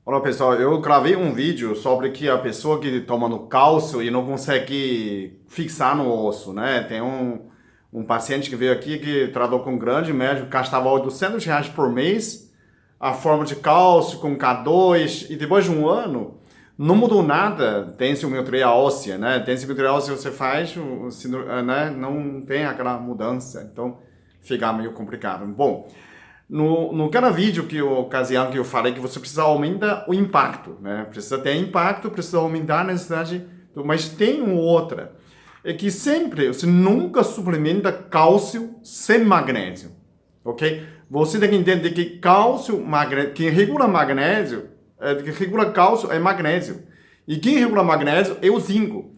Olá pessoal, eu gravei um vídeo sobre que a pessoa que toma no cálcio e não consegue fixar no osso, né? Tem um paciente que veio aqui que tratou com um grande médico, gastava R$ 800 por mês, a forma de cálcio com K2, e depois de um ano não mudou nada, tem simetria óssea, né? Tem simetria óssea, você faz, né? Não tem aquela mudança, então fica meio complicado. Bom, no cada vídeo ocasião que eu falei que você precisa aumentar o impacto, né? Precisa ter impacto, precisa aumentar a necessidade, mas tem uma outra, é que sempre, você nunca suplementa cálcio sem magnésio, ok? Você tem que entender que cálcio, magnésio, quem regula magnésio, quem regula cálcio é magnésio, e quem regula magnésio é o zinco.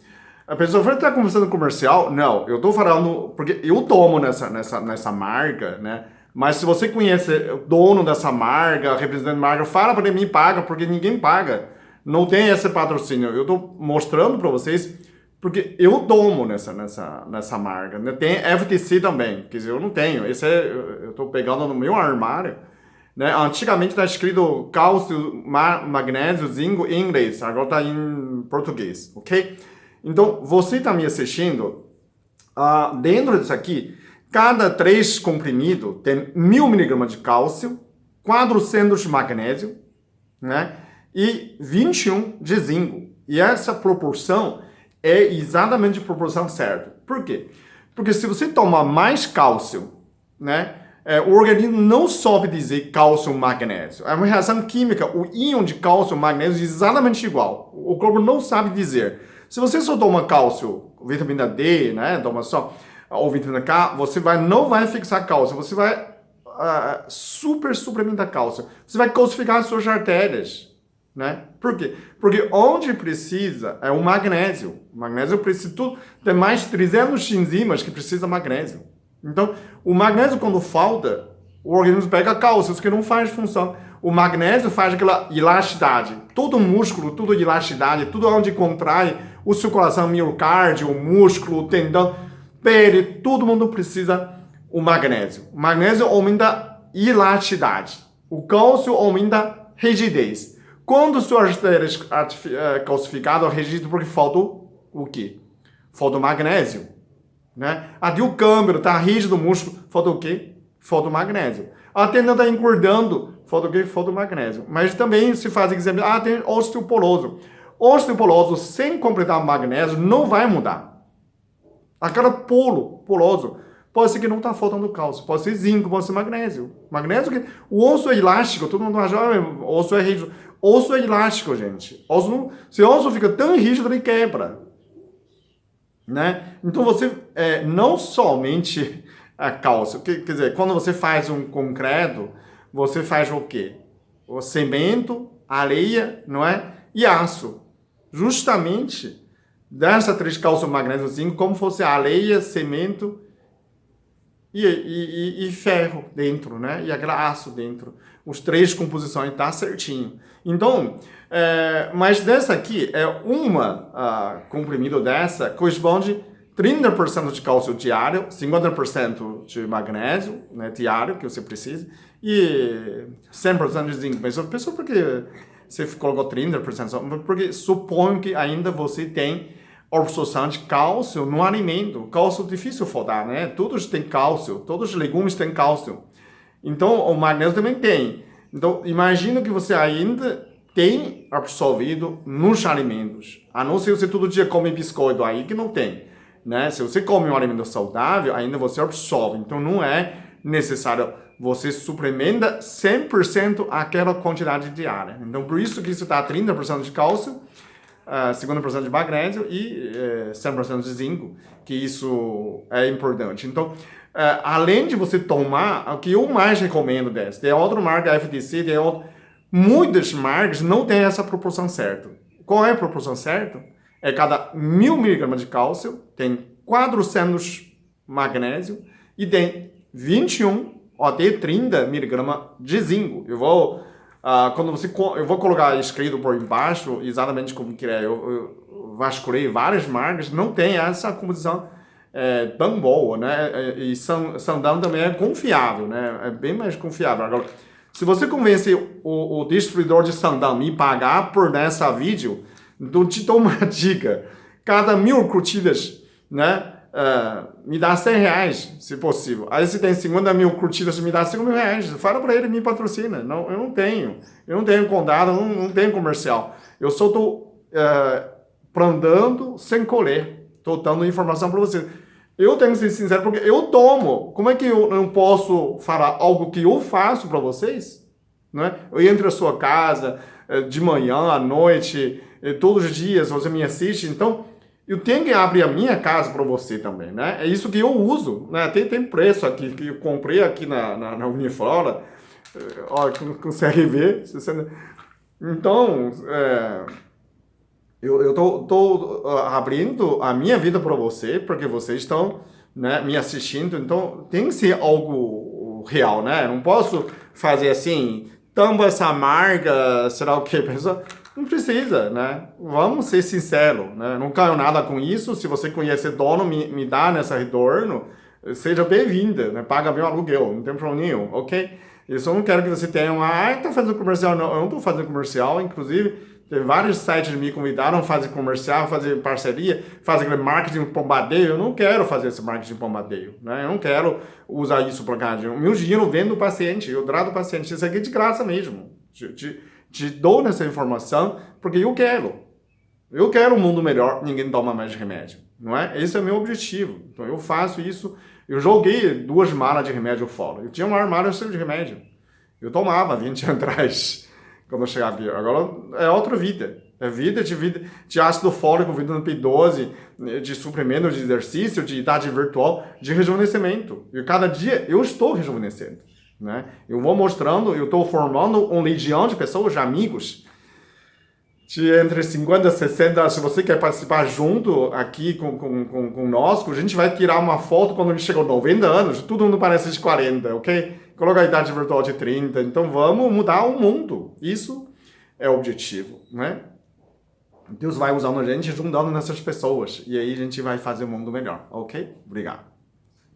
A pessoa vai estar conversando comercial? Não, eu estou falando, porque eu tomo nessa marca, né? Mas se você conhece o dono dessa marca, representante da marca, fala para mim, paga, porque ninguém paga. Não tem esse patrocínio. Eu estou mostrando para vocês, porque eu tomo nessa marca. Né? Tem FTC também, quer dizer, eu não tenho. Eu estou pegando no meu armário. Né? Antigamente está escrito cálcio, magnésio, zinco em inglês, agora está em português, ok? Então, você está me assistindo, dentro disso aqui, cada 3 comprimidos tem 1.000 mg de cálcio, 400 de magnésio, né? E 21 de zinco. E essa proporção é exatamente a proporção certa. Por quê? Porque se você tomar mais cálcio, né? O organismo não soube dizer cálcio ou magnésio. É uma reação química, o íon de cálcio e magnésio é exatamente igual. O corpo não sabe dizer. Se você só toma cálcio, vitamina D, né? Toma só, ou vitamina K, você não vai fixar cálcio, você vai super suplementar cálcio. Você vai calcificar as suas artérias, né? Por quê? Porque onde precisa é o magnésio. O magnésio precisa tudo. Tem mais de 300 enzimas que precisam de magnésio. Então, o magnésio quando falta, o organismo pega cálcio, isso que não faz função. O magnésio faz aquela elasticidade. Todo músculo, tudo elasticidade, tudo onde contrai o seu coração, miocárdio, o músculo, o tendão, pele, todo mundo precisa o magnésio. O magnésio aumenta elasticidade. O cálcio aumenta rigidez. Quando sua artéria é calcificada, rigida, porque falta o quê? Falta o magnésio. Né? Até o câmbio está rígido o músculo, falta o quê? Falta o magnésio. A tendão está engordando, falta o quê? Falta o magnésio. Mas também se faz exame, tem osteoporoso. Osteoporoso sem completar o magnésio não vai mudar. Aquela poroso, pode ser que não está faltando cálcio, pode ser zinco, pode ser magnésio. Magnésio, que o osso é elástico, todo mundo acha, osso é rígido. Osso é elástico, gente. Se o osso fica tão rígido, ele quebra. Né? Então você não somente cálcio, quer dizer, quando você faz um concreto, você faz o quê? O cimento, areia, não é? E aço. Justamente dessa 3 cálcio, magnésio, zinco, como fosse areia, cimento e ferro dentro, né? E aquele aço dentro. Os 3 composições tá certinho. Então, mas dessa aqui, uma comprimido dessa corresponde 30% de cálcio diário, 50% de magnésio, né, diário, que você precisa, e 100% de zinco. Mas pessoal, por que você colocou 30%? Porque suponho que ainda você tem absorção de cálcio no alimento. Cálcio é difícil faltar, né? Todos têm cálcio, todos os legumes têm cálcio. Então, o magnésio também tem. Então, imagina que você ainda tem absorvido nos alimentos. A não ser que você todo dia come biscoito aí, que não tem. Né? Se você come um alimento saudável, ainda você absorve. Então, não é necessário você suplementa 100% aquela quantidade diária. Então, por isso que isso está 30% de cálcio, 50% de magnésio e 100% de zinco, que isso é importante. Então, além de você tomar, o que eu mais recomendo dessa, tem outra marca, FTC, muitas marcas não têm essa proporção certa. Qual é a proporção certa? É cada 1.000 mg de cálcio, tem 400 magnésio e tem 21 ou até 30 mg de zinco. Eu vou colocar escrito por embaixo exatamente como que é. Eu vasculhei várias marcas, não tem essa composição tão boa, né? E Sandão também é confiável, né? É bem mais confiável. Agora, Se você convence o distribuidor de sandália a me pagar por essa vídeo, então te dou uma dica. Cada 1000 curtidas, né? Me dá R$100, se possível. Aí se tem 50.000 curtidas, me dá R$5.000. Fala para ele, me patrocina. Não, eu não tenho. Eu não tenho condado, não tenho comercial. Eu só estou plantando sem colher. Estou dando informação para você. Eu tenho que ser sincero, porque eu tomo. Como é que eu não posso falar algo que eu faço para vocês? Não é? Eu entro na sua casa, de manhã, à noite, todos os dias, você me assiste. Então, eu tenho que abrir a minha casa para você também, né? É isso que eu uso, né? Tem preço aqui, que eu comprei aqui na Uniflora. Olha, consegue ver? Então, eu tô abrindo a minha vida para você, porque vocês estão, né, me assistindo, então tem que ser algo real, né? Não posso fazer assim, tampa essa marca, será o quê? Pessoal, não precisa, né? Vamos ser sinceros, né? Não ganho nada com isso. Se você conhece dono, me dá nessa retorno, seja bem-vinda, né? Paga meu aluguel, não tem problema nenhum, ok? Eu só não quero que você tenha tá fazendo comercial. Não, eu não tô fazendo comercial, inclusive. Tem vários sites que me convidaram a fazer comercial, fazer parceria, fazer aquele marketing bombardeio. Eu não quero fazer esse marketing bombardeio, né? Eu não quero usar isso para ganhar dinheiro. O meu dinheiro eu vendo do paciente, eu trato o paciente. Isso aqui é de graça mesmo. Te dou nessa informação porque eu quero. Eu quero um mundo melhor, ninguém toma mais remédio, não é? Esse é o meu objetivo. Então eu faço isso. Eu joguei 2 malas de remédio fora. Eu tinha um armário cheio de remédio. Eu tomava 20 anos atrás. Quando eu chegar aqui. Agora é outra vida. É vida de ácido fólico, vitamina B12, de suplemento, de exercício, de idade virtual, de rejuvenescimento. E cada dia eu estou rejuvenescendo, né? Eu vou mostrando, eu estou formando um legião de pessoas, de amigos, de entre 50 e 60. Se você quer participar junto aqui conosco, a gente vai tirar uma foto quando a gente chega aos 90 anos, todo mundo parece de 40, ok? Coloca a idade virtual de 30, então vamos mudar o mundo. Isso é o objetivo, né? Deus vai usando a gente, juntando nessas pessoas, e aí a gente vai fazer um mundo melhor, ok? Obrigado.